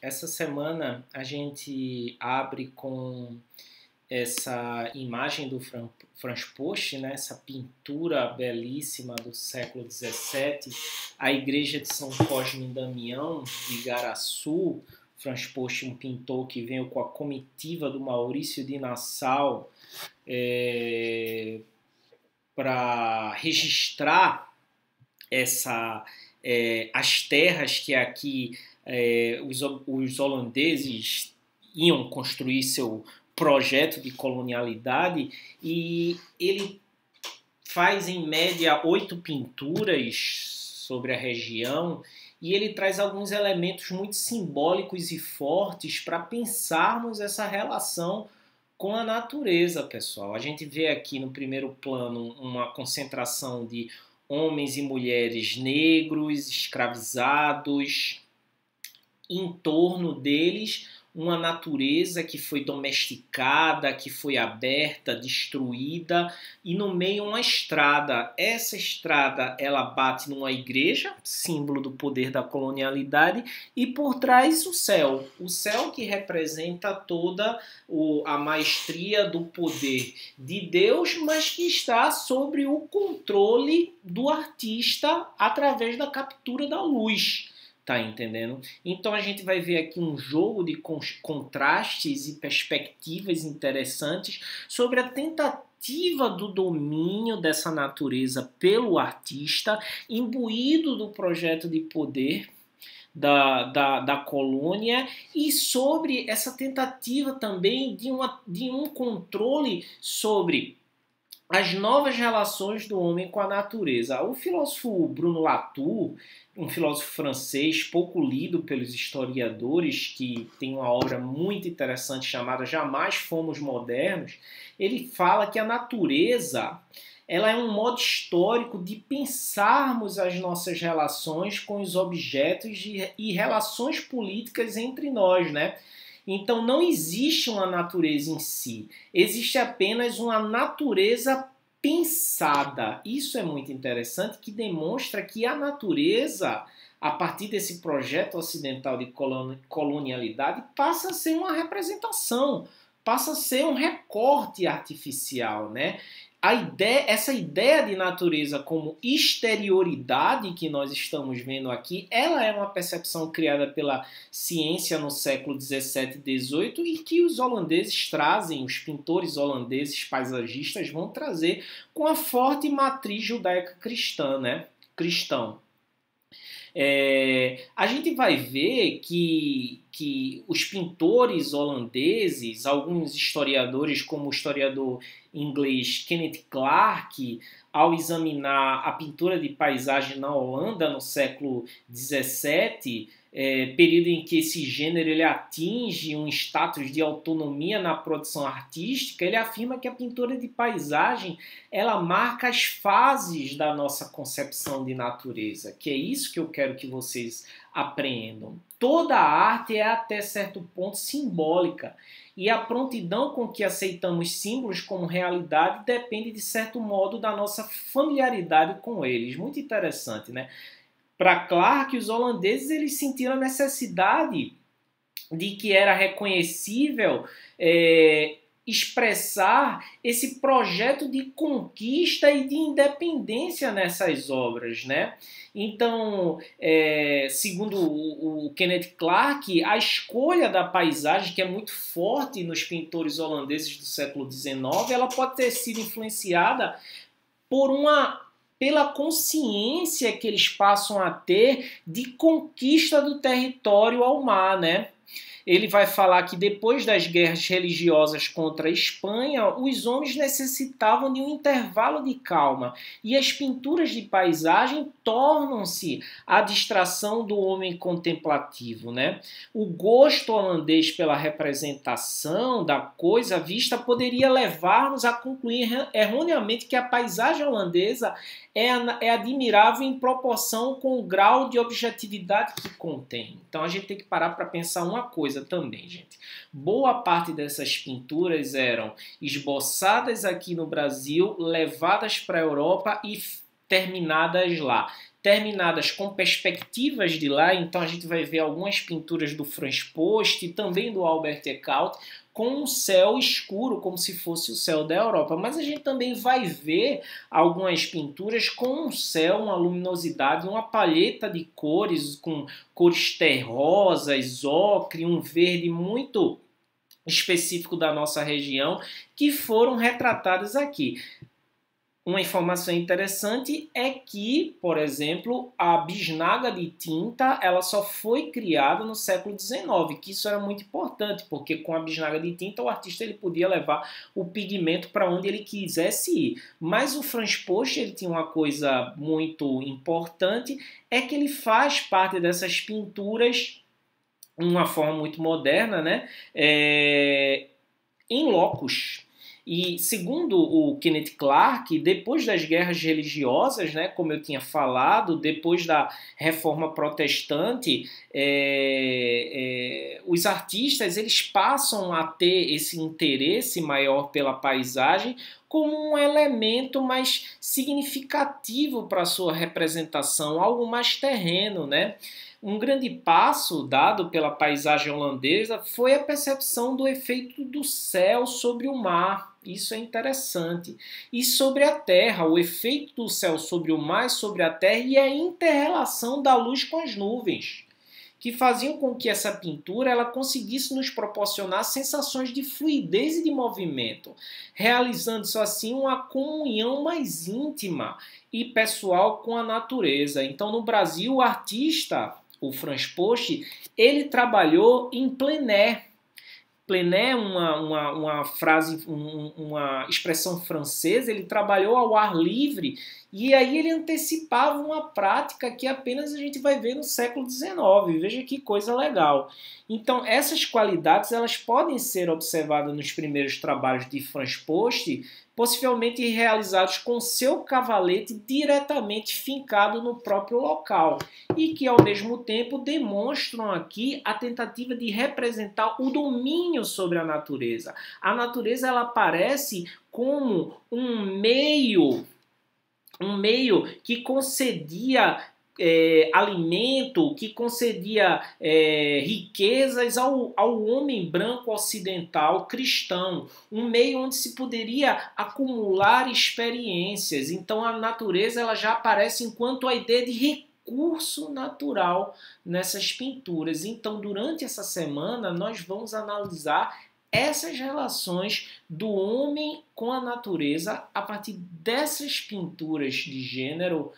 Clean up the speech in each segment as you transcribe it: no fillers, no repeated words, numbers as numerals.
Essa semana a gente abre com essa imagem do Franz Post, né? Essa pintura belíssima do século XVII, a Igreja de São Cosme e Damião, de Igaraçu. Franz Post, um pintor que veio com a comitiva do Maurício de Nassau para registrar as terras que aqui os holandeses iam construir seu projeto de colonialidade, e ele faz em média 8 pinturas sobre a região, e ele traz alguns elementos muito simbólicos e fortes para pensarmos essa relação com a natureza, pessoal. A gente vê aqui no primeiro plano uma concentração de homens e mulheres negros, escravizados, em torno deles uma natureza que foi domesticada, que foi aberta, destruída, e no meio uma estrada. Essa estrada ela bate numa igreja, símbolo do poder da colonialidade, e por trás o céu que representa toda a maestria do poder de Deus, mas que está sobre o controle do artista através da captura da luz. Tá entendendo? Então a gente vai ver aqui um jogo de contrastes e perspectivas interessantes sobre a tentativa do domínio dessa natureza pelo artista, imbuído do projeto de poder da colônia, e sobre essa tentativa também de um controle sobre as novas relações do homem com a natureza. O filósofo Bruno Latour, um filósofo francês pouco lido pelos historiadores, que tem uma obra muito interessante chamada Jamais Fomos Modernos, ele fala que a natureza ela é um modo histórico de pensarmos as nossas relações com os objetos e relações políticas entre nós, né? Então não existe uma natureza em si, existe apenas uma natureza pensada. Isso é muito interessante, que demonstra que a natureza, a partir desse projeto ocidental de colonialidade, passa a ser uma representação, passa a ser um recorte artificial, né? Essa ideia de natureza como exterioridade que nós estamos vendo aqui, ela é uma percepção criada pela ciência no século XVII e XVIII, e que os holandeses trazem, os pintores holandeses paisagistas vão trazer com a forte matriz judaica cristã, né? A gente vai ver que os pintores holandeses, alguns historiadores, como o historiador inglês Kenneth Clark, ao examinar a pintura de paisagem na Holanda no século XVII, período em que esse gênero ele atinge um status de autonomia na produção artística, ele afirma que a pintura de paisagem ela marca as fases da nossa concepção de natureza, que é isso que eu quero que vocês apreendam. Toda a arte é até certo ponto simbólica, e a prontidão com que aceitamos símbolos como realidade depende, de certo modo, da nossa familiaridade com eles. Muito interessante, né? Para Clark, os holandeses eles sentiram a necessidade de que era reconhecível expressar esse projeto de conquista e de independência nessas obras, né? Então, segundo o Kenneth Clark, a escolha da paisagem, que é muito forte nos pintores holandeses do século XIX, ela pode ter sido influenciada pela consciência que eles passam a ter de conquista do território ao mar, né? Ele vai falar que depois das guerras religiosas contra a Espanha, os homens necessitavam de um intervalo de calma, e as pinturas de paisagem tornam-se a distração do homem contemplativo, né? O gosto holandês pela representação da coisa vista poderia levar-nos a concluir erroneamente que a paisagem holandesa é admirável em proporção com o grau de objetividade que contém. Então a gente tem que parar para pensar uma coisa também, gente. Boa parte dessas pinturas eram esboçadas aqui no Brasil, levadas para a Europa e terminadas lá. Terminadas com perspectivas de lá, então a gente vai ver algumas pinturas do Franz Post e também do Albert Eckhout com um céu escuro, como se fosse o céu da Europa. Mas a gente também vai ver algumas pinturas com um céu, uma luminosidade, uma palheta de cores, com cores terrosas, ocre, um verde muito específico da nossa região, que foram retratadas aqui. Uma informação interessante é que, por exemplo, a bisnaga de tinta ela só foi criada no século XIX, que isso era muito importante, porque com a bisnaga de tinta o artista ele podia levar o pigmento para onde ele quisesse ir. Mas o Franz Post ele tinha uma coisa muito importante, é que ele faz parte dessas pinturas de uma forma muito moderna, né? Em locus. E segundo o Kenneth Clark, depois das guerras religiosas, né, como eu tinha falado, depois da reforma protestante, os artistas eles passam a ter esse interesse maior pela paisagem como um elemento mais significativo para a sua representação, algo mais terreno, né? Um grande passo dado pela paisagem holandesa foi a percepção do efeito do céu sobre o mar. Isso é interessante. E sobre a terra, o efeito do céu sobre o mar e sobre a terra e a inter-relação da luz com as nuvens, que faziam com que essa pintura ela conseguisse nos proporcionar sensações de fluidez e de movimento, realizando-se assim uma comunhão mais íntima e pessoal com a natureza. Então, no Brasil, o artista, o Franz Post, ele trabalhou em plein air. Plein air é uma frase, uma expressão francesa, ele trabalhou ao ar livre e aí ele antecipava uma prática que apenas a gente vai ver no século XIX. Veja que coisa legal. Então, essas qualidades elas podem ser observadas nos primeiros trabalhos de Franz Post, possivelmente realizados com seu cavalete diretamente fincado no próprio local e que, ao mesmo tempo, demonstram aqui a tentativa de representar o domínio sobre a natureza. A natureza ela aparece como um meio que concedia alimento, que concedia riquezas ao homem branco ocidental cristão, um meio onde se poderia acumular experiências. Então a natureza ela já aparece enquanto a ideia de recurso natural nessas pinturas. Então durante essa semana nós vamos analisar essas relações do homem com a natureza a partir dessas pinturas de gênero,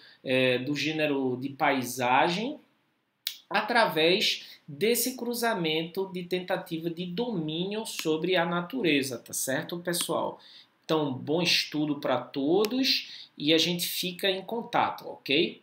do gênero de paisagem, através desse cruzamento de tentativa de domínio sobre a natureza, tá certo, pessoal? Então, bom estudo para todos e a gente fica em contato, ok?